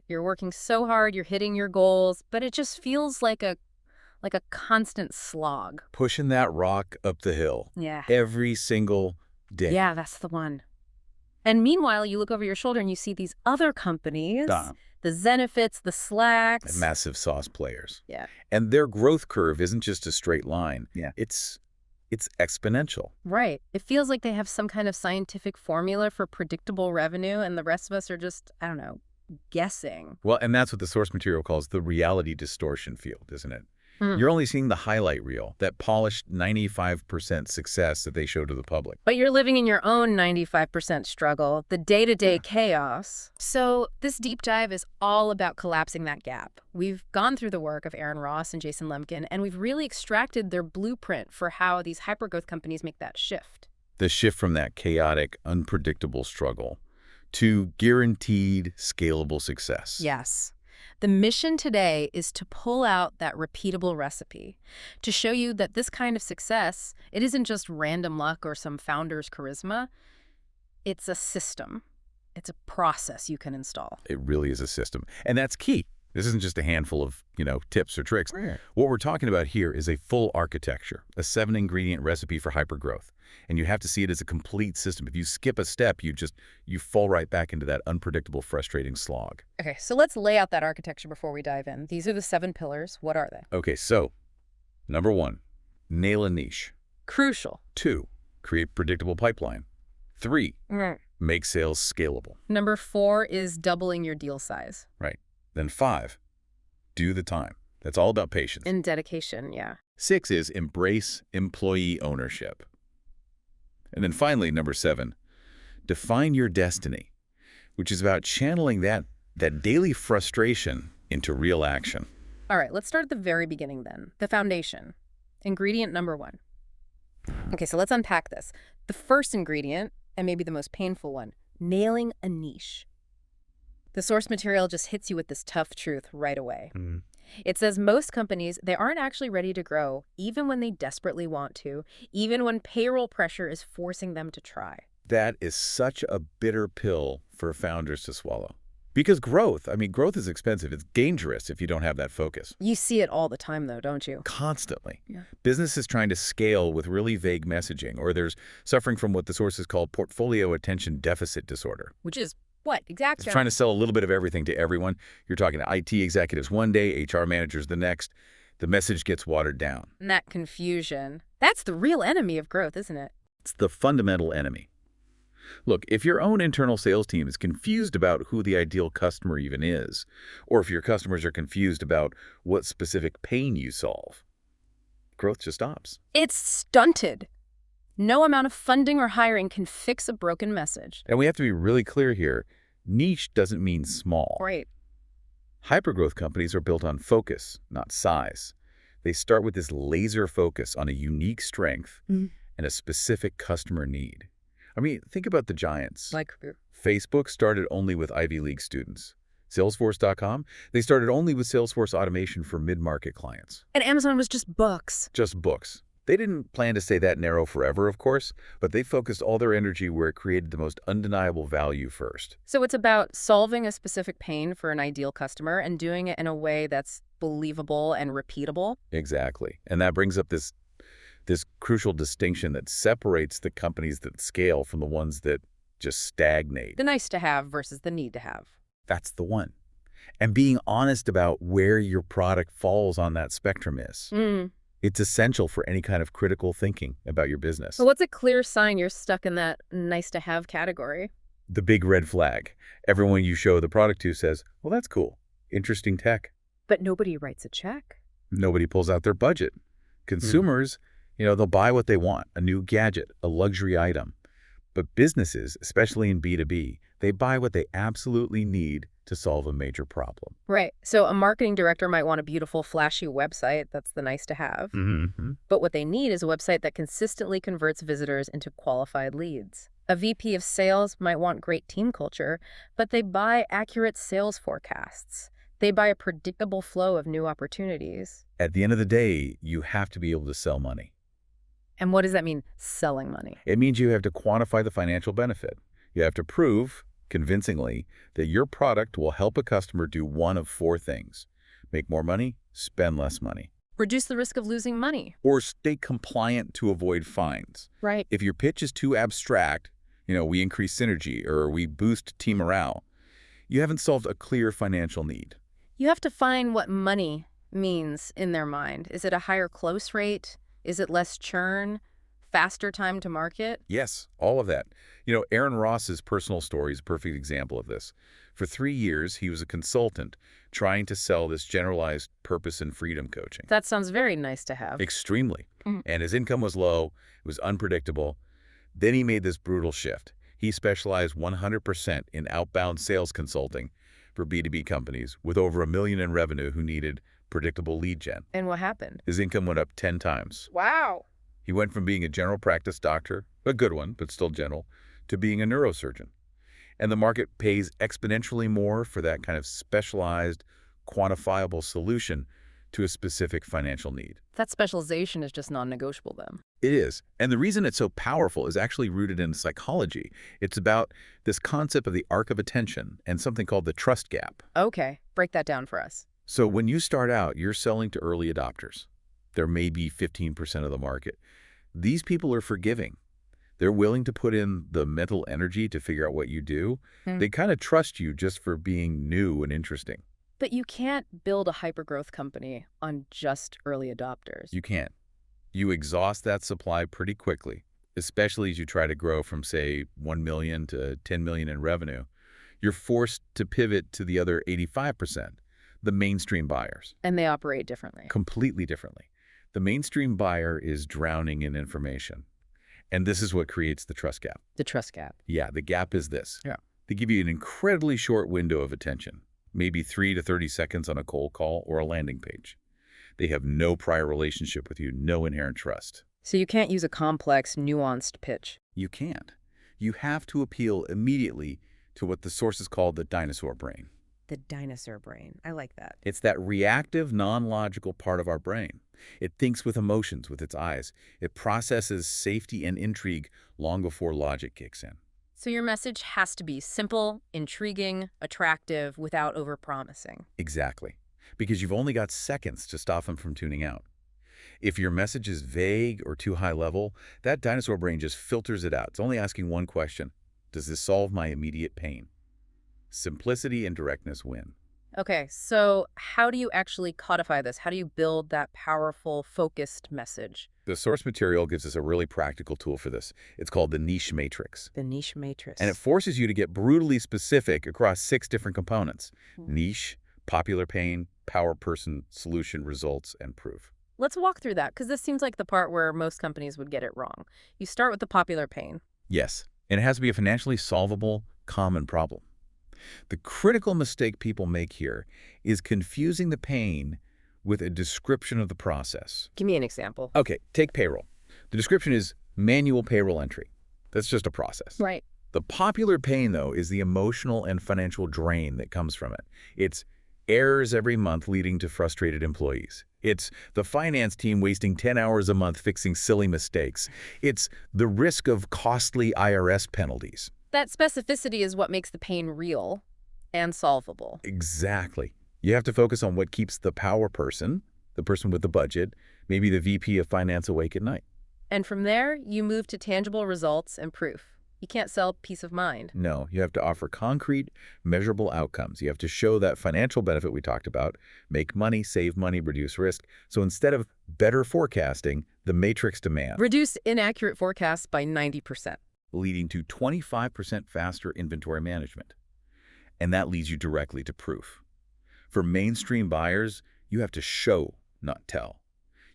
You're working so hard, you're hitting your goals, but it just feels like a constant slog. Pushing that rock up the hill Yeah. every single day. Yeah, that's the one. And meanwhile, you look over your shoulder and you see these other companies, Duh. the Zenefits, the Slacks. Massive sauce players. Yeah. And their growth curve isn't just a straight line. Yeah. It's exponential. Right. It feels like they have some kind of scientific formula for predictable revenue, and the rest of us are just, I don't know, guessing. Well, and that's what the source material calls the reality distortion field, isn't it? You're only seeing the highlight reel, that polished 95% success that they show to the public. But you're living in your own 95% struggle, the day-to-day chaos. So this deep dive is all about collapsing that gap. We've gone through the work of Aaron Ross and Jason Lemkin, and we've really extracted their blueprint for how these hypergrowth companies make that shift. The shift from that chaotic, unpredictable struggle to guaranteed, scalable success. Yes. The mission today is to pull out that repeatable recipe, to show you that this kind of success, it isn't just random luck or some founder's charisma. It's a system. It's a process you can install. It really is a system. And that's key. This isn't just a handful of, tips or tricks. Right. What we're talking about here is a full architecture, a 7-ingredient recipe for hypergrowth. And you have to see it as a complete system. If you skip a step, you fall right back into that unpredictable, frustrating slog. Okay, so let's lay out that architecture before we dive in. These are the 7 pillars. What are they? Okay, so number 1, nail a niche. Crucial. 2, create predictable pipeline. 3, make sales scalable. Number 4 is doubling your deal size. Right. Then 5, do the time. That's all about patience. And dedication, yeah. 6 is embrace employee ownership. And then finally, number 7, define your destiny, which is about channeling that daily frustration into real action. All right, let's start at the very beginning then. The foundation. Ingredient number 1. Okay, so let's unpack this. The first ingredient, and maybe the most painful one, nailing a niche. The source material just hits you with this tough truth right away. It says most companies, they aren't actually ready to grow, even when they desperately want to, even when payroll pressure is forcing them to try. That is such a bitter pill for founders to swallow. Because growth is expensive. It's dangerous if you don't have that focus. You see it all the time, though, don't you? Constantly. Yeah. Businesses trying to scale with really vague messaging, or there's suffering from what the sources call portfolio attention deficit disorder. Which is what exactly? It's trying to sell a little bit of everything to everyone. You're talking to IT executives one day, HR managers the next. The message gets watered down. And that confusion, that's the real enemy of growth, isn't it? It's the fundamental enemy. Look, if your own internal sales team is confused about who the ideal customer even is, or if your customers are confused about what specific pain you solve, growth just stops. It's stunted. No amount of funding or hiring can fix a broken message. And we have to be really clear here. Niche doesn't mean small. Right. Hypergrowth companies are built on focus, not size. They start with this laser focus on a unique strength and a specific customer need. Think about the giants. Like, Facebook started only with Ivy League students. Salesforce.com, they started only with Salesforce automation for mid-market clients. and Amazon was just books. Just books. They didn't plan to stay that narrow forever, of course, but they focused all their energy where it created the most undeniable value first. So it's about solving a specific pain for an ideal customer and doing it in a way that's believable and repeatable. Exactly. And that brings up this crucial distinction that separates the companies that scale from the ones that just stagnate. The nice to have versus the need to have. That's the one. And being honest about where your product falls on that spectrum is. It's essential for any kind of critical thinking about your business. So what's a clear sign you're stuck in that nice to have category? The big red flag. Everyone you show the product to says, well, that's cool. Interesting tech. But nobody writes a check. Nobody pulls out their budget. Consumers, they'll buy what they want, a new gadget, a luxury item. But businesses, especially in B2B, they buy what they absolutely need to solve a major problem. Right. So a marketing director might want a beautiful, flashy website. That's the nice to have. But what they need is a website that consistently converts visitors into qualified leads. A VP of sales might want great team culture, but they buy accurate sales forecasts. They buy a predictable flow of new opportunities. At the end of the day, you have to be able to sell money. And what does that mean, selling money? It means you have to quantify the financial benefit. You have to prove convincingly, that your product will help a customer do one of four things: make more money, spend less money, Reduce the risk of losing money. or stay compliant to avoid fines. Right. If your pitch is too abstract, we increase synergy or we boost team morale, you haven't solved a clear financial need. You have to find what money means in their mind. Is it a higher close rate? Is it less churn? Faster time to market? Yes, all of that. Aaron Ross's personal story is a perfect example of this. For 3 years, he was a consultant trying to sell this generalized purpose and freedom coaching. That sounds very nice to have. Extremely. Mhm. And his income was low, it was unpredictable. Then he made this brutal shift. He specialized 100% in outbound sales consulting for B2B companies with over $1 million in revenue who needed predictable lead gen. And what happened? His income went up 10 times. Wow. He went from being a general practice doctor, a good one, but still general, to being a neurosurgeon. And the market pays exponentially more for that kind of specialized, quantifiable solution to a specific financial need. That specialization is just non-negotiable then. It is. And the reason it's so powerful is actually rooted in psychology. It's about this concept of the arc of attention and something called the trust gap. Okay, break that down for us. So when you start out, you're selling to early adopters. There may be 15% of the market. These people are forgiving. They're willing to put in the mental energy to figure out what you do. They kind of trust you just for being new and interesting. But you can't build a hypergrowth company on just early adopters. You can't. You exhaust that supply pretty quickly, especially as you try to grow from, say, 1 million to 10 million in revenue. You're forced to pivot to the other 85%, the mainstream buyers. And they operate differently. Completely differently. The mainstream buyer is drowning in information. And this is what creates the trust gap. The trust gap. Yeah, the gap is this. Yeah. They give you an incredibly short window of attention, maybe 3 to 30 seconds on a cold call or a landing page. They have no prior relationship with you, no inherent trust. So you can't use a complex, nuanced pitch. You can't. You have to appeal immediately to what the sources call the dinosaur brain. The dinosaur brain. I like that. It's that reactive, non-logical part of our brain. It thinks with emotions, with its eyes. It processes safety and intrigue long before logic kicks in. So your message has to be simple, intriguing, attractive, without overpromising. Exactly. Because you've only got seconds to stop them from tuning out. If your message is vague or too high level, that dinosaur brain just filters it out. It's only asking one question: does this solve my immediate pain? Simplicity and directness win. Okay, so how do you actually codify this? How do you build that powerful, focused message? The source material gives us a really practical tool for this. It's called the niche matrix. The niche matrix. And it forces you to get brutally specific across 6 different components: niche, popular pain, power person, solution, results, and proof. Let's walk through that, because this seems like the part where most companies would get it wrong. You start with the popular pain. Yes, and it has to be a financially solvable, common problem. The critical mistake people make here is confusing the pain with a description of the process. Give me an example. Okay, take payroll. The description is manual payroll entry. That's just a process. Right. The popular pain, though, is the emotional and financial drain that comes from it. It's errors every month leading to frustrated employees. It's the finance team wasting 10 hours a month fixing silly mistakes. It's the risk of costly IRS penalties. That specificity is what makes the pain real and solvable. Exactly. You have to focus on what keeps the power person, the person with the budget, maybe the VP of finance, awake at night. And from there, you move to tangible results and proof. You can't sell peace of mind. No, you have to offer concrete, measurable outcomes. You have to show that financial benefit we talked about: make money, save money, reduce risk. So instead of better forecasting, the matrix demands Reduce inaccurate forecasts by 90%. leading to 25% faster inventory management. And that leads you directly to proof. For mainstream buyers, you have to show, not tell.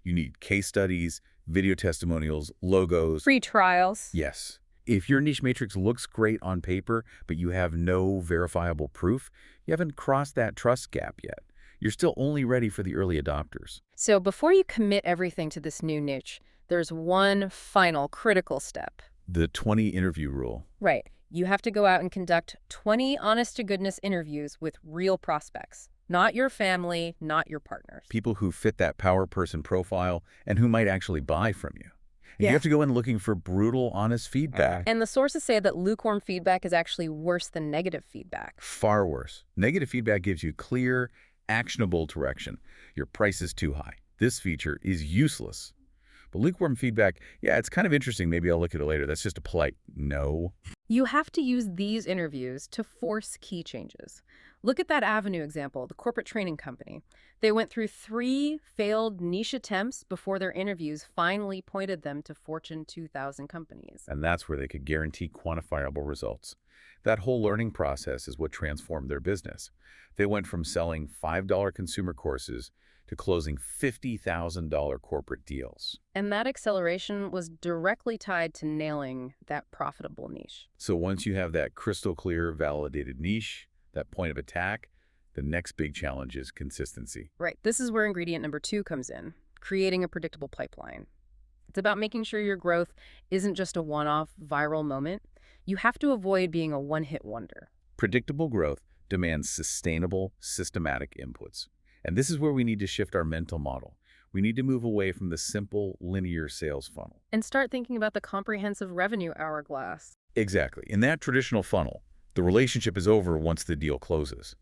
You need case studies, video testimonials, logos. Free trials. Yes. If your niche matrix looks great on paper, but you have no verifiable proof, you haven't crossed that trust gap yet. You're still only ready for the early adopters. So before you commit everything to this new niche, there's one final critical step. The 20 interview rule. Right. You have to go out and conduct 20 honest-to-goodness interviews with real prospects. Not your family, not your partners. People who fit that power person profile and who might actually buy from you. And you have to go in looking for brutal, honest feedback. And the sources say that lukewarm feedback is actually worse than negative feedback. Far worse. Negative feedback gives you clear, actionable direction. Your price is too high. This feature is useless. But lukewarm feedback, yeah, it's kind of interesting. Maybe I'll look at it later. That's just a polite no. You have to use these interviews to force key changes. Look at that Avenue example, the corporate training company. They went through 3 failed niche attempts before their interviews finally pointed them to Fortune 2000 companies. And that's where they could guarantee quantifiable results. That whole learning process is what transformed their business. They went from selling $5 consumer courses to closing $50,000 corporate deals. And that acceleration was directly tied to nailing that profitable niche. So once you have that crystal clear, validated niche, that point of attack, the next big challenge is consistency. Right. This is where ingredient number 2 comes in, creating a predictable pipeline. It's about making sure your growth isn't just a one-off viral moment. You have to avoid being a one-hit wonder. Predictable growth demands sustainable, systematic inputs. And this is where we need to shift our mental model. We need to move away from the simple, linear sales funnel. And start thinking about the comprehensive revenue hourglass. Exactly. In that traditional funnel, the relationship is over once the deal closes.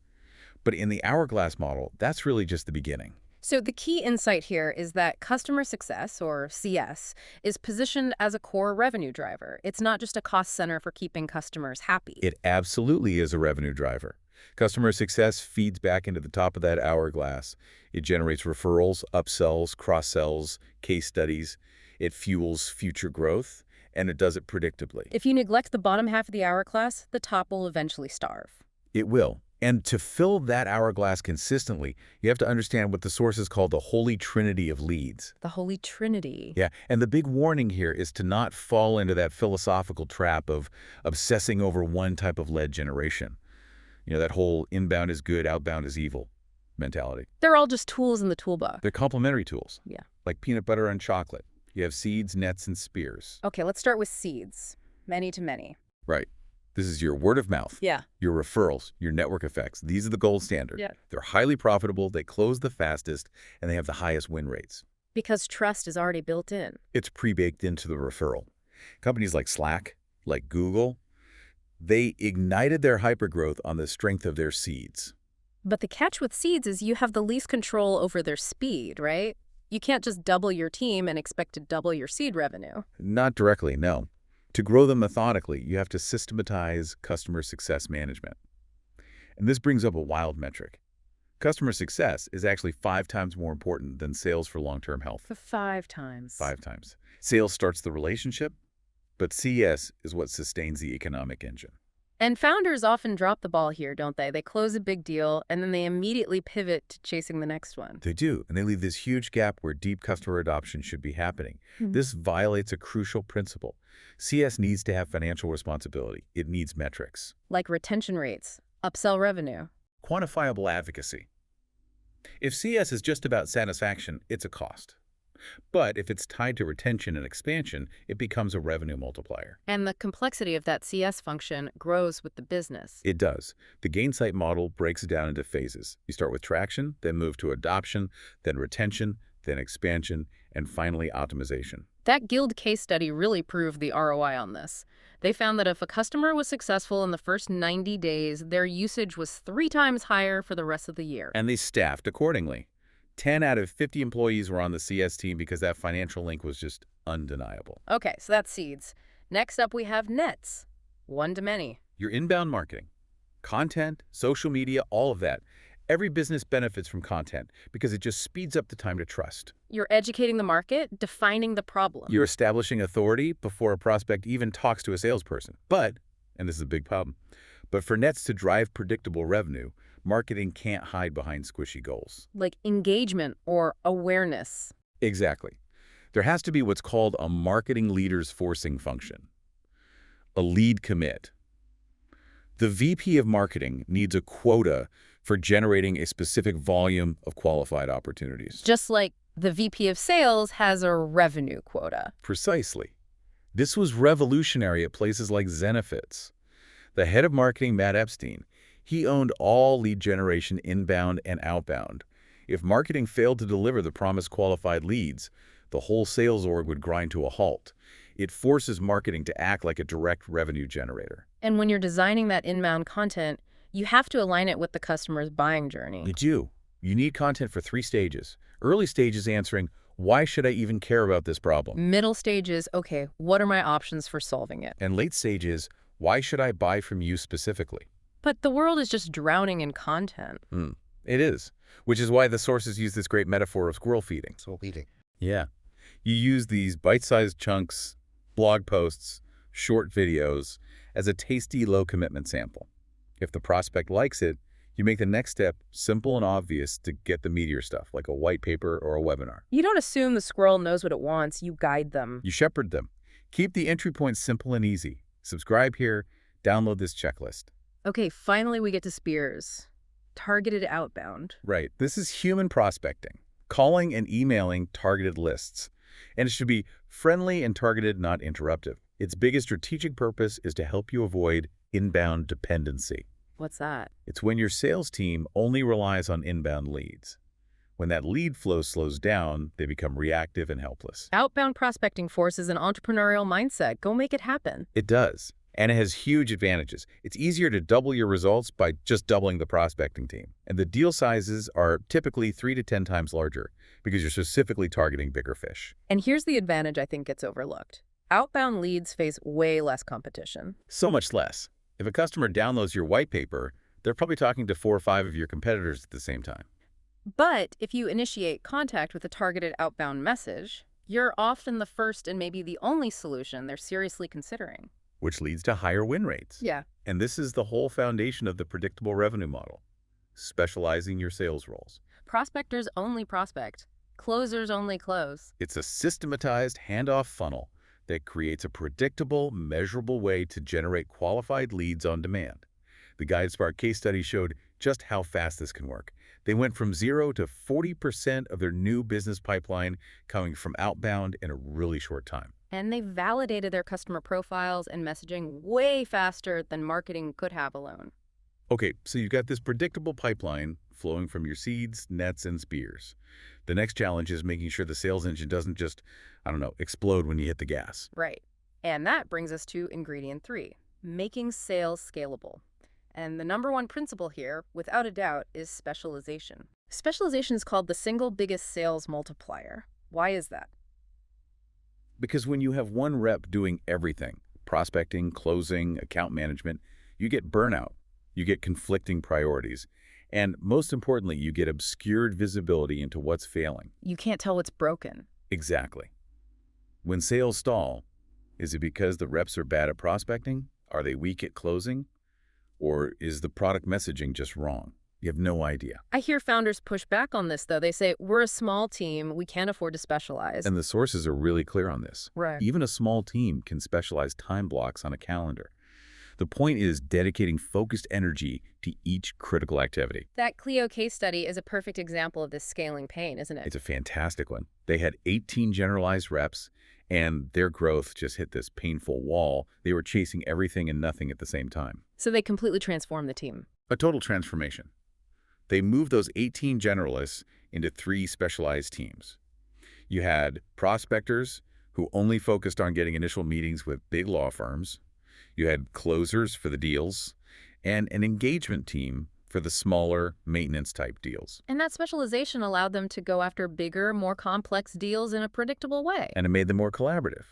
But in the hourglass model, that's really just the beginning. So the key insight here is that customer success, or CS, is positioned as a core revenue driver. It's not just a cost center for keeping customers happy. It absolutely is a revenue driver. Customer success feeds back into the top of that hourglass. It generates referrals, upsells, cross-sells, case studies. It fuels future growth, and it does it predictably. If you neglect the bottom half of the hourglass, the top will eventually starve. It will. And to fill that hourglass consistently, you have to understand what the sources call the holy trinity of leads. The Holy Trinity. Yeah, and the big warning here is to not fall into that philosophical trap of obsessing over one type of lead generation. You know, that whole inbound is good, outbound is evil mentality. They're all just tools in the toolbox. They're complementary tools. Yeah. Like peanut butter and chocolate. You have seeds, nets, and spears. Okay, let's start with seeds. Many to many. Right. This is your word of mouth. Yeah. Your referrals, your network effects. These are the gold standard. Yeah. They're highly profitable, they close the fastest, and they have the highest win rates. Because trust is already built in. It's pre-baked into the referral. Companies like Slack, like Google, they ignited their hypergrowth on the strength of their seeds. But the catch with seeds is you have the least control over their speed, right? You can't just double your team and expect to double your seed revenue. Not directly, no. To grow them methodically, you have to systematize customer success management. And this brings up a wild metric. Customer success is actually 5 times more important than sales for long-term health. For 5 times. 5 times. Sales starts the relationship, but CS is what sustains the economic engine. And founders often drop the ball here, don't they? They close a big deal, and then they immediately pivot to chasing the next one. They do, and they leave this huge gap where deep customer adoption should be happening. This violates a crucial principle. CS needs to have financial responsibility. It needs metrics. Like retention rates, upsell revenue. Quantifiable advocacy. If CS is just about satisfaction, it's a cost. But if it's tied to retention and expansion, it becomes a revenue multiplier. And the complexity of that CS function grows with the business. It does. The Gainsight model breaks it down into phases. You start with traction, then move to adoption, then retention, then expansion, and finally optimization. That Guild case study really proved the ROI on this. They found that if a customer was successful in the first 90 days, their usage was 3 times higher for the rest of the year. And they staffed accordingly. 10 out of 50 employees were on the CS team because that financial link was just undeniable. Okay, so that's seeds. Next up, we have nets. One to many. Your inbound marketing, content, social media, all of that. Every business benefits from content because it just speeds up the time to trust. You're educating the market, defining the problem. You're establishing authority before a prospect even talks to a salesperson. But, and this is a big problem, but for nets to drive predictable revenue, marketing can't hide behind squishy goals. Like engagement or awareness. Exactly. There has to be what's called a marketing leader's forcing function, a lead commit. The VP of marketing needs a quota for generating a specific volume of qualified opportunities. Just like the VP of sales has a revenue quota. Precisely. This was revolutionary at places like Zenefits. The head of marketing, Matt Epstein, he owned all lead generation inbound and outbound. If marketing failed to deliver the promised qualified leads, The whole sales org would grind to a halt. It forces marketing to act like a direct revenue generator. And when you're designing that inbound content, you have to align it with the customer's buying journey. You do. You need content for 3 stages. Early stages answering, why should I even care about this problem? Middle stage is, okay, what are my options for solving it? And late stages, why should I buy from you specifically? But the world is just drowning in content. It is, which is why the sources use this great metaphor of squirrel feeding. Squirrel feeding. Yeah. You use these bite-sized chunks, blog posts, short videos as a tasty low-commitment sample. If the prospect likes it, you make the next step simple and obvious to get the meatier stuff, like a white paper or a webinar. You don't assume the squirrel knows what it wants, you guide them. You shepherd them. Keep the entry points simple and easy. Subscribe here, download this checklist. Okay, finally we get to Spears. Targeted outbound. Right. This is human prospecting, calling and emailing targeted lists. And it should be friendly and targeted, not interruptive. Its biggest strategic purpose is to help you avoid inbound dependency. What's that? It's when your sales team only relies on inbound leads. When that lead flow slows down, they become reactive and helpless. Outbound prospecting forces an entrepreneurial mindset. Go make it happen. It does. And it has huge advantages. It's easier to double your results by just doubling the prospecting team. And the deal sizes are typically 3 to 10 times larger because you're specifically targeting bigger fish. And here's the advantage I think gets overlooked. Outbound leads face way less competition. So much less. If a customer downloads your white paper, they're probably talking to 4 or 5 of your competitors at the same time. But if you initiate contact with a targeted outbound message, you're often the first and maybe the only solution they're seriously considering. Which leads to higher win rates. Yeah. And this is the whole foundation of the predictable revenue model, specializing your sales roles. Prospectors only prospect. Closers only close. It's a systematized handoff funnel that creates a predictable, measurable way to generate qualified leads on demand. The GuideSpark case study showed just how fast this can work. They went from 0 to 40% of their new business pipeline coming from outbound in a really short time. And they validated their customer profiles and messaging way faster than marketing could have alone. Okay, so you've got this predictable pipeline flowing from your seeds, nets, and spears. The next challenge is making sure the sales engine doesn't just, explode when you hit the gas. Right. And that brings us to ingredient 3, making sales scalable. And the number one principle here, without a doubt, is specialization. Specialization is called the single biggest sales multiplier. Why is that? Because when you have one rep doing everything, prospecting, closing, account management, you get burnout, you get conflicting priorities, and most importantly, you get obscured visibility into what's failing. You can't tell what's broken. Exactly. When sales stall, is it because the reps are bad at prospecting? Are they weak at closing? Or is the product messaging just wrong? You have no idea. I hear founders push back on this, though. They say, we're a small team, we can't afford to specialize. And the sources are really clear on this. Right. Even a small team can specialize time blocks on a calendar. The point is dedicating focused energy to each critical activity. That Clio case study is a perfect example of this scaling pain, isn't it? It's a fantastic one. They had 18 generalized reps, and their growth just hit this painful wall. They were chasing everything and nothing at the same time. So they completely transformed the team. A total transformation. They moved those 18 generalists into 3 specialized teams. You had prospectors who only focused on getting initial meetings with big law firms. You had closers for the deals, and an engagement team for the smaller maintenance-type deals. And that specialization allowed them to go after bigger, more complex deals in a predictable way. And it made them more collaborative.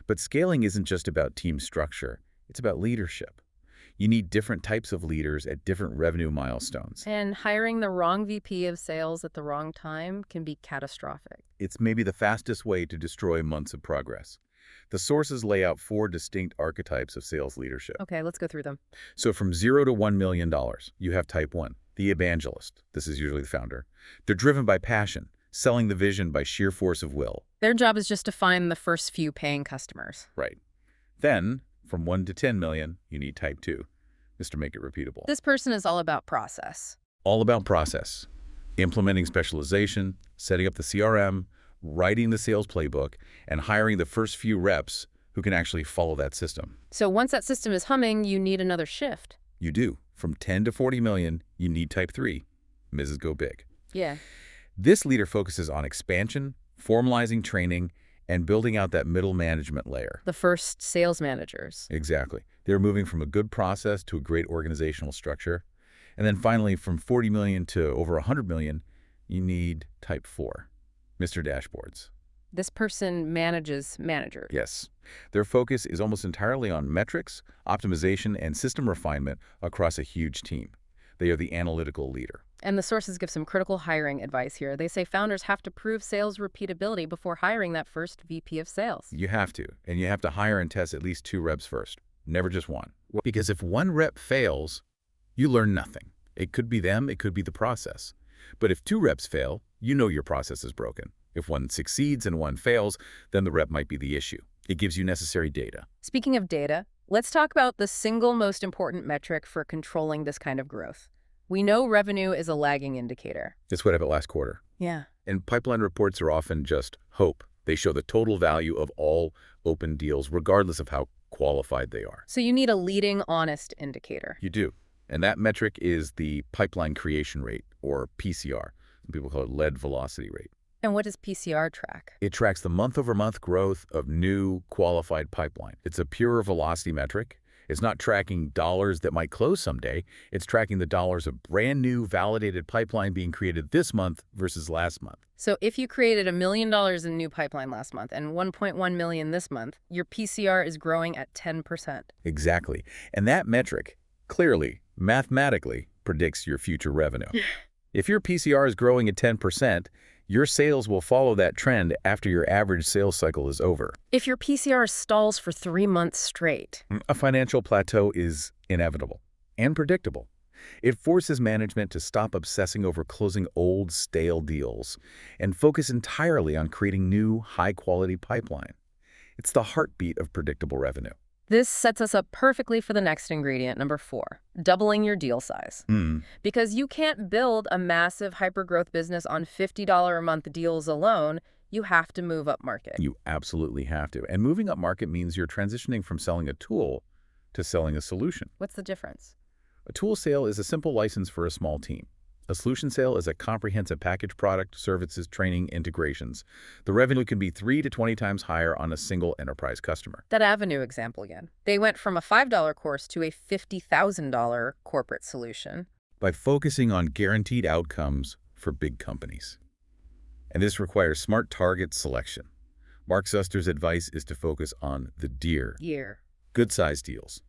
But scaling isn't just about team structure. It's about leadership. You need different types of leaders at different revenue milestones. And hiring the wrong VP of sales at the wrong time can be catastrophic. It's maybe the fastest way to destroy months of progress. The sources lay out 4 distinct archetypes of sales leadership. Okay, let's go through them. So from 0 to $1 million, you have type 1, the evangelist. This is usually the founder. They're driven by passion, selling the vision by sheer force of will. Their job is just to find the first few paying customers. Right. Then, from 1 to 10 million, you need type 2, Mr. Make It Repeatable. This person is all about process. All about process, implementing specialization, setting up the CRM, writing the sales playbook, and hiring the first few reps who can actually follow that system. So once that system is humming, you need another shift. You do. From 10 to 40 million, you need type 3, Mrs. Go Big. Yeah. This leader focuses on expansion, formalizing training, and building out that middle management layer. The first sales managers. Exactly. They're moving from a good process to a great organizational structure. And then finally, from 40 million to over 100 million, you need type 4, Mr. Dashboards. This person manages managers. Yes. Their focus is almost entirely on metrics, optimization, and system refinement across a huge team. They are the analytical leader. And the sources give some critical hiring advice here. They say founders have to prove sales repeatability before hiring that first VP of sales. You have to, and you have to hire and test at least 2 reps first, never just one. Because if one rep fails, you learn nothing. It could be them, it could be the process. But if 2 reps fail, you know your process is broken. If one succeeds and one fails, then the rep might be the issue. It gives you necessary data. Speaking of data, let's talk about the single most important metric for controlling this kind of growth. We know revenue is a lagging indicator. That's what happened last quarter. Yeah. And pipeline reports are often just hope. They show the total value of all open deals, regardless of how qualified they are. So you need a leading, honest indicator. You do. And that metric is the pipeline creation rate, or PCR. Some people call it lead velocity rate. And what does PCR track? It tracks the month-over-month growth of new qualified pipeline. It's a pure velocity metric. It's not tracking dollars that might close someday. It's tracking the dollars of brand new validated pipeline being created this month versus last month. So if you created $1 million in new pipeline last month and 1.1 million this month, your PCR is growing at 10%. Exactly. And that metric clearly, mathematically, predicts your future revenue. If your PCR is growing at 10%, your sales will follow that trend after your average sales cycle is over. If your PCR stalls for 3 months straight, A financial plateau is inevitable and predictable. It forces management to stop obsessing over closing old, stale deals and focus entirely on creating new, high-quality pipeline. It's the heartbeat of predictable revenue. this sets us up perfectly for the next ingredient, number 4, doubling your deal size. Because you can't build a massive hypergrowth business on $50 a month deals alone. You have to move up market. You absolutely have to. And moving up market means you're transitioning from selling a tool to selling a solution. What's the difference? A tool sale is a simple license for a small team. A solution sale is a comprehensive package product, services, training, integrations. The revenue can be 3 to 20 times higher on a single enterprise customer. That Avenue example again. They went from a $5 course to a $50,000 corporate solution. By focusing on guaranteed outcomes for big companies. And this requires smart target selection. Mark Suster's advice is to focus on the Year. good-sized deals,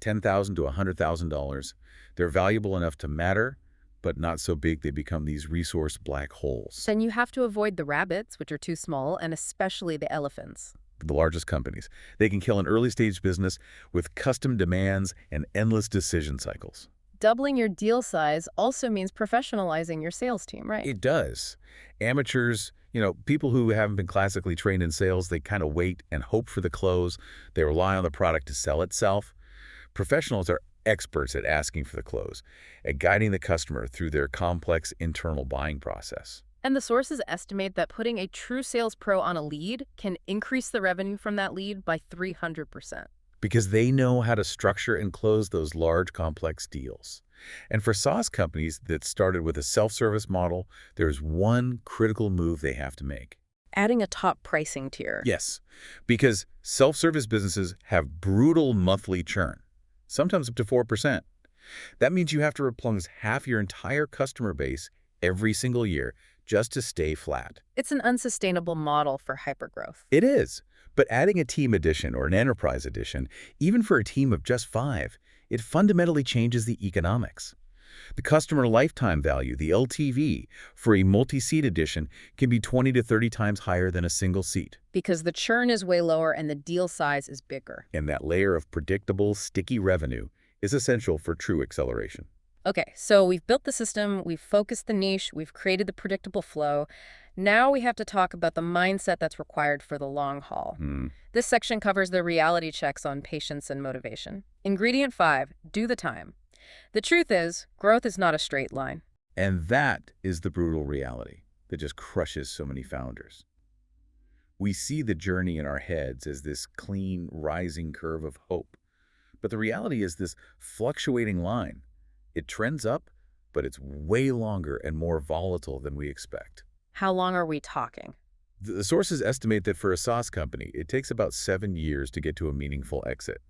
$10,000 to $100,000. They're valuable enough to matter, but not so big they become these resource black holes. Then you have to avoid the rabbits, which are too small, and especially the elephants. The largest companies, they can kill an early-stage business with custom demands and endless decision cycles. Doubling your deal size also means professionalizing your sales team, right? It does. Amateurs, people who haven't been classically trained in sales, they kind of wait and hope for the close. They rely on the product to sell itself. Professionals are experts at asking for the close, at guiding the customer through their complex internal buying process. And the sources estimate that putting a true sales pro on a lead can increase the revenue from that lead by 300%. Because they know how to structure and close those large, complex deals. And for SaaS companies that started with a self-service model, there's one critical move they have to make. Adding a top pricing tier. Yes, because self-service businesses have brutal monthly churn, sometimes up to 4%. That means you have to replenish half your entire customer base every single year just to stay flat. It's an unsustainable model for hypergrowth. It is. But adding a team edition or an enterprise edition, even for a team of just 5, it fundamentally changes the economics. The customer lifetime value, the LTV, for a multi-seat edition can be 20 to 30 times higher than a single seat. Because the churn is way lower and the deal size is bigger. And that layer of predictable, sticky revenue is essential for true acceleration. Okay, so we've built the system, we've focused the niche, we've created the predictable flow. Now we have to talk about the mindset that's required for the long haul. This section covers the reality checks on patience and motivation. Ingredient 5, do the time. The truth is, growth is not a straight line. And that is the brutal reality that just crushes so many founders. We see the journey in our heads as this clean, rising curve of hope. But the reality is this fluctuating line. It trends up, but it's way longer and more volatile than we expect. How long are we talking? The sources estimate that for a SaaS company, it takes about 7 years to get to a meaningful exit.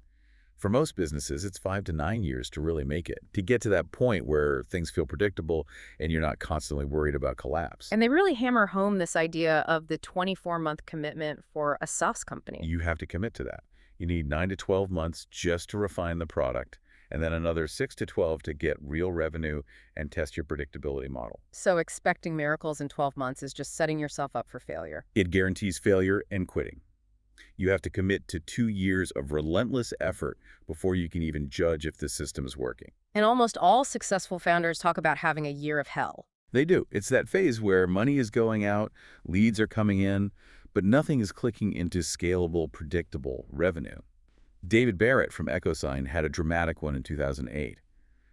For most businesses, it's 5 to 9 years to really make it, to get to that point where things feel predictable and you're not constantly worried about collapse. And they really hammer home this idea of the 24-month commitment for a SaaS company. You have to commit to that. You need 9 to 12 months just to refine the product, and then another 6 to 12 to get real revenue and test your predictability model. So expecting miracles in 12 months is just setting yourself up for failure. It guarantees failure and quitting. You have to commit to 2 years of relentless effort before you can even judge if the system is working. And almost all successful founders talk about having a year of hell. They do. It's that phase where money is going out, leads are coming in, but nothing is clicking into scalable, predictable revenue. David Barrett from EchoSign had a dramatic one in 2008.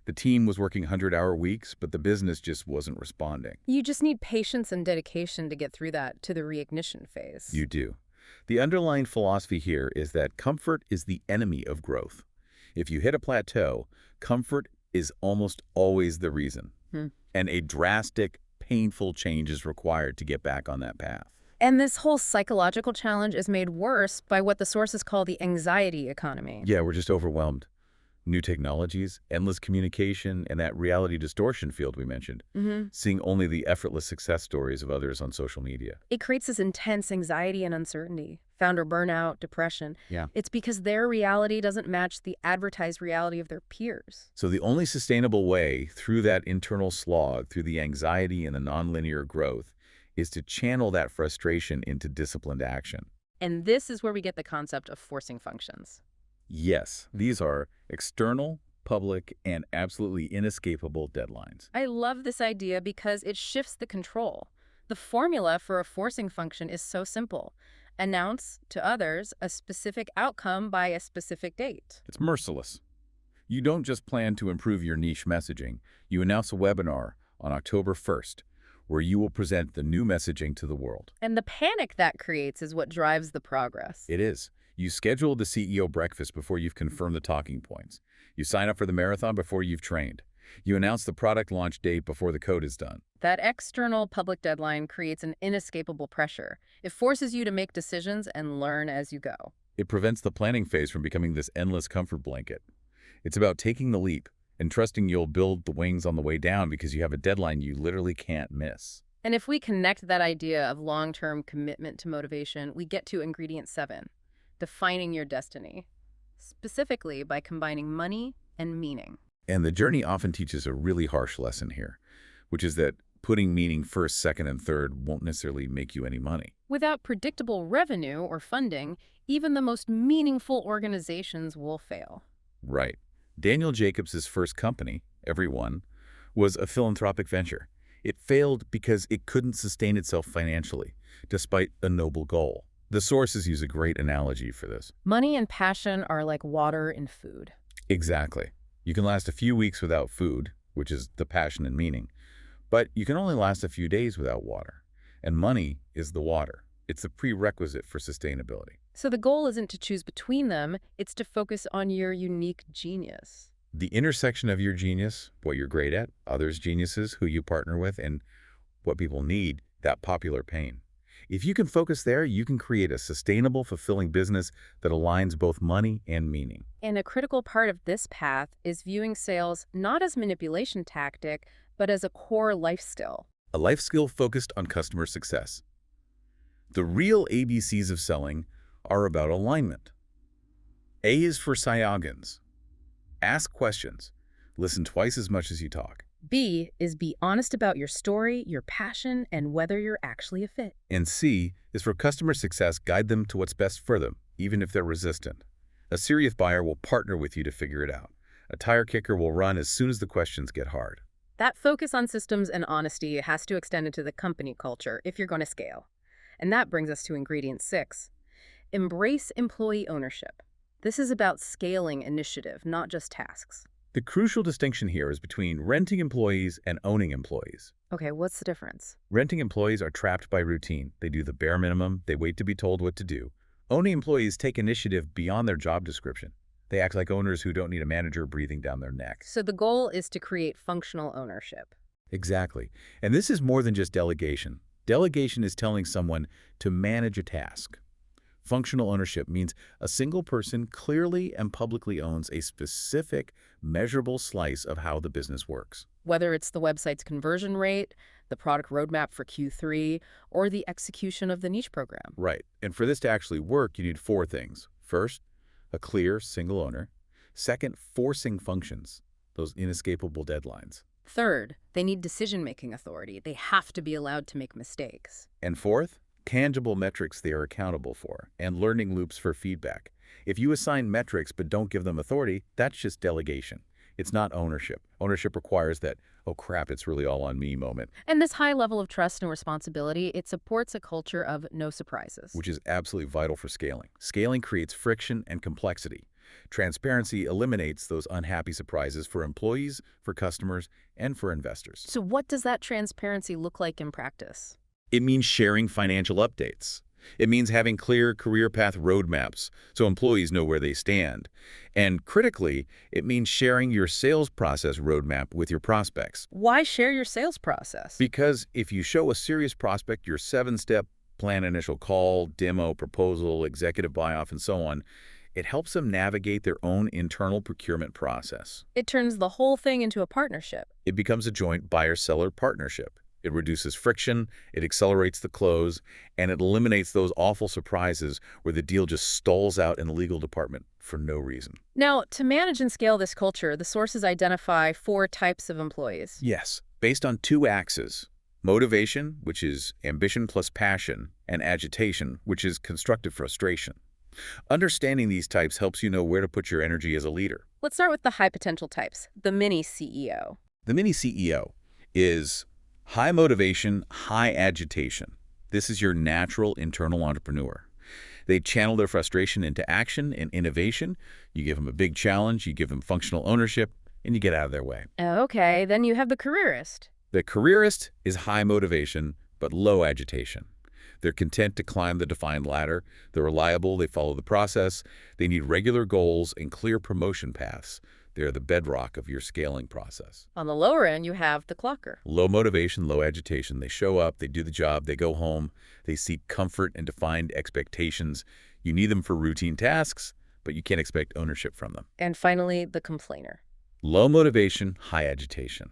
The team was working 100-hour weeks, but the business just wasn't responding. You just need patience and dedication to get through that to the reignition phase. You do. The underlying philosophy here is that comfort is the enemy of growth. If you hit a plateau, comfort is almost always the reason. And a drastic, painful change is required to get back on that path. And this whole psychological challenge is made worse by what the sources call the anxiety economy. Yeah, we're just overwhelmed. New technologies, endless communication, and that reality distortion field we mentioned. Seeing only the effortless success stories of others on social media. It creates this intense anxiety and uncertainty, founder burnout, depression. Yeah. It's because their reality doesn't match the advertised reality of their peers. So the only sustainable way through that internal slog, through the anxiety and the nonlinear growth, is to channel that frustration into disciplined action. And this is where we get the concept of forcing functions. Yes, these are external, public, and absolutely inescapable deadlines. I love this idea because it shifts the control. The formula for a forcing function is so simple. Announce to others a specific outcome by a specific date. It's merciless. You don't just plan to improve your niche messaging. You announce a webinar on October 1st, where you will present the new messaging to the world. And the panic that creates is what drives the progress. It is. You schedule the CEO breakfast before you've confirmed the talking points. You sign up for the marathon before you've trained. You announce the product launch date before the code is done. That external public deadline creates an inescapable pressure. It forces you to make decisions and learn as you go. It prevents the planning phase from becoming this endless comfort blanket. It's about taking the leap and trusting you'll build the wings on the way down because you have a deadline you literally can't miss. And if we connect that idea of long-term commitment to motivation, we get to ingredient 7, defining your destiny, specifically by combining money and meaning. And the journey often teaches a really harsh lesson here, which is that putting meaning first, second, and third won't necessarily make you any money. Without predictable revenue or funding, even the most meaningful organizations will fail. Right. Daniel Jacobs' first company, Everyone, was a philanthropic venture. It failed because it couldn't sustain itself financially, despite a noble goal. The sources use a great analogy for this. Money and passion are like water and food. Exactly. You can last a few weeks without food, which is the passion and meaning, but you can only last a few days without water. And money is the water. It's the prerequisite for sustainability. So the goal isn't to choose between them, it's to focus on your unique genius. The intersection of your genius, what you're great at, others' geniuses, who you partner with, and what people need, that popular pain. If you can focus there, you can create a sustainable, fulfilling business that aligns both money and meaning. And a critical part of this path is viewing sales not as manipulation tactic, but as a core life skill. A life skill focused on customer success. The real ABCs of selling are about alignment. A is for Sayagans. Ask questions. Listen twice as much as you talk. B is be honest about your story, your passion, and whether you're actually a fit. And C is for customer success. Guide them to what's best for them, even if they're resistant. A serious buyer will partner with you to figure it out. A tire kicker will run as soon as the questions get hard. That focus on systems and honesty has to extend into the company culture if you're going to scale. And that brings us to ingredient 6. Embrace employee ownership. This is about scaling initiative, not just tasks. The crucial distinction here is between renting employees and owning employees. Okay, what's the difference? Renting employees are trapped by routine. They do the bare minimum. They wait to be told what to do. Owning employees take initiative beyond their job description. They act like owners who don't need a manager breathing down their neck. So the goal is to create functional ownership. Exactly. And this is more than just delegation. Delegation is telling someone to manage a task. Functional ownership means a single person clearly and publicly owns a specific, measurable slice of how the business works. Whether it's the website's conversion rate, the product roadmap for Q3, or the execution of the niche program. Right. And for this to actually work, you need four things. First, a clear single owner. Second, forcing functions, those inescapable deadlines. Third, they need decision-making authority. They have to be allowed to make mistakes. And fourth, tangible metrics they are accountable for, and learning loops for feedback. If you assign metrics but don't give them authority, that's just delegation. It's not ownership. Ownership requires that, oh crap, it's really all on me moment, And this high level of trust and responsibility, it supports a culture of no surprises. which is absolutely vital for scaling. Scaling creates friction and complexity. Transparency eliminates those unhappy surprises for employees, for customers, and for investors. So what does that transparency look like in practice? It means sharing financial updates. It means having clear career path roadmaps so employees know where they stand. And critically, it means sharing your sales process roadmap with your prospects. Why share your sales process? Because if you show a serious prospect your 7-step plan, initial call, demo, proposal, executive buy-off, and so on, it helps them navigate their own internal procurement process. It turns the whole thing into a partnership. It becomes a joint buyer-seller partnership. It reduces friction, it accelerates the close, and it eliminates those awful surprises where the deal just stalls out in the legal department for no reason. Now, to manage and scale this culture, the sources identify 4 types of employees. Yes, based on 2 axes. Motivation, which is ambition plus passion, and agitation, which is constructive frustration. Understanding these types helps you know where to put your energy as a leader. Let's start with the high potential types, the mini CEO. The mini CEO is high motivation, high agitation. This is your natural internal entrepreneur. They channel their frustration into action and innovation. You give them a big challenge, you give them functional ownership, and you get out of their way. Okay, then you have the careerist. The careerist is high motivation, but low agitation. They're content to climb the defined ladder. They're reliable, they follow the process. They need regular goals and clear promotion paths. They're the bedrock of your scaling process. On the lower end, you have the clocker. Low motivation, low agitation. They show up, they do the job, they go home. They seek comfort and defined expectations. You need them for routine tasks, but you can't expect ownership from them. And finally, the complainer. Low motivation, high agitation.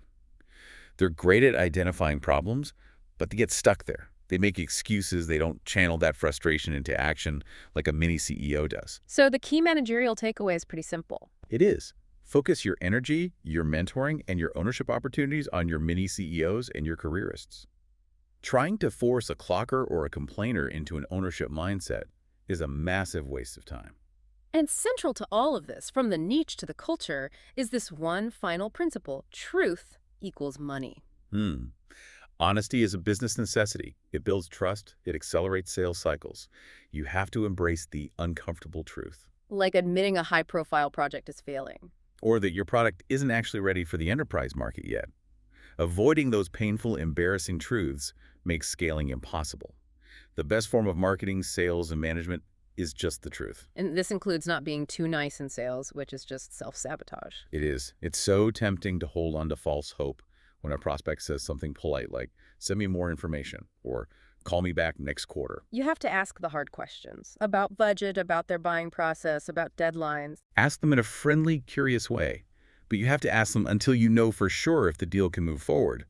They're great at identifying problems, but they get stuck there. They make excuses. They don't channel that frustration into action like a mini CEO does. So the key managerial takeaway is pretty simple. It is. Focus your energy, your mentoring, and your ownership opportunities on your mini CEOs and your careerists. Trying to force a clocker or a complainer into an ownership mindset is a massive waste of time. And central to all of this, from the niche to the culture, is this one final principle: truth equals money. Honesty is a business necessity. It builds trust. It accelerates sales cycles. You have to embrace the uncomfortable truth. Like admitting a high-profile project is failing. Or that your product isn't actually ready for the enterprise market yet. Avoiding those painful, embarrassing truths makes scaling impossible. The best form of marketing, sales, and management is just the truth. And this includes not being too nice in sales, which is just self-sabotage. It is. It's so tempting to hold on to false hope when a prospect says something polite like, send me more information, or call me back next quarter. You have to ask the hard questions about budget, about their buying process, about deadlines. Ask them in a friendly, curious way, but you have to ask them until you know for sure if the deal can move forward,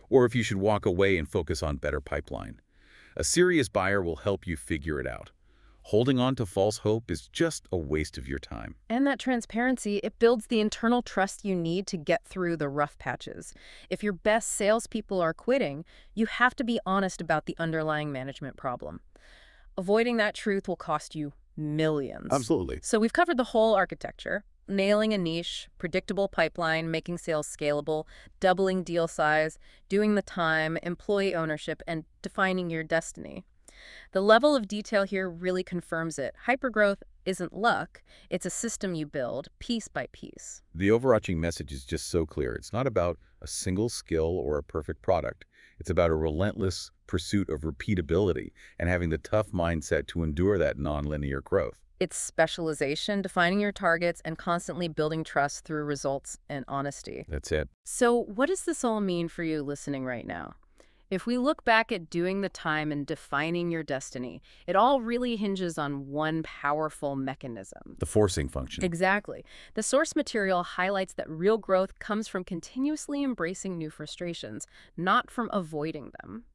or if you should walk away and focus on better pipeline. A serious buyer will help you figure it out. Holding on to false hope is just a waste of your time. And that transparency, it builds the internal trust you need to get through the rough patches. If your best salespeople are quitting, you have to be honest about the underlying management problem. Avoiding that truth will cost you millions. Absolutely. So we've covered the whole architecture: nailing a niche, predictable pipeline, making sales scalable, doubling deal size, doing the time, employee ownership, and defining your destiny. The level of detail here really confirms it. Hypergrowth isn't luck. It's a system you build piece by piece. The overarching message is just so clear. It's not about a single skill or a perfect product. It's about a relentless pursuit of repeatability and having the tough mindset to endure that nonlinear growth. It's specialization, defining your targets, and constantly building trust through results and honesty. That's it. So what does this all mean for you listening right now? If we look back at doing the time and defining your destiny, it all really hinges on one powerful mechanism. The forcing function. Exactly. The source material highlights that real growth comes from continuously embracing new frustrations, not from avoiding them.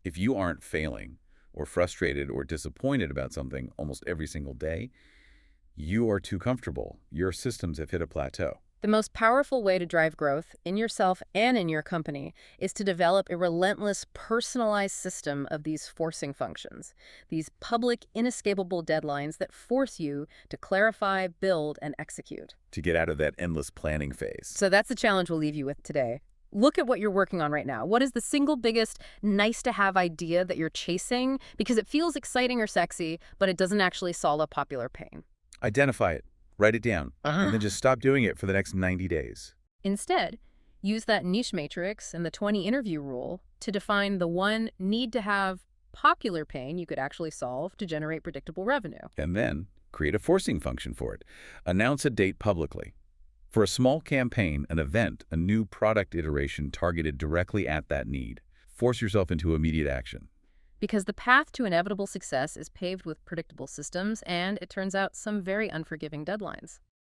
If you aren't failing or frustrated or disappointed about something almost every single day, you are too comfortable. Your systems have hit a plateau. The most powerful way to drive growth in yourself and in your company is to develop a relentless, personalized system of these forcing functions, these public, inescapable deadlines that force you to clarify, build, and execute. To get out of that endless planning phase. So that's the challenge we'll leave you with today. Look at what you're working on right now. What is the single biggest nice-to-have idea that you're chasing because it feels exciting or sexy, but it doesn't actually solve a popular pain? Identify it. Write it down, and then just stop doing it for the next 90 days. Instead, use that niche matrix and the 20 interview rule to define the one need-to-have popular pain you could actually solve to generate predictable revenue. And then create a forcing function for it. Announce a date publicly. For a small campaign, an event, a new product iteration targeted directly at that need, force yourself into immediate action. Because the path to inevitable success is paved with predictable systems and, it turns out, some very unforgiving deadlines.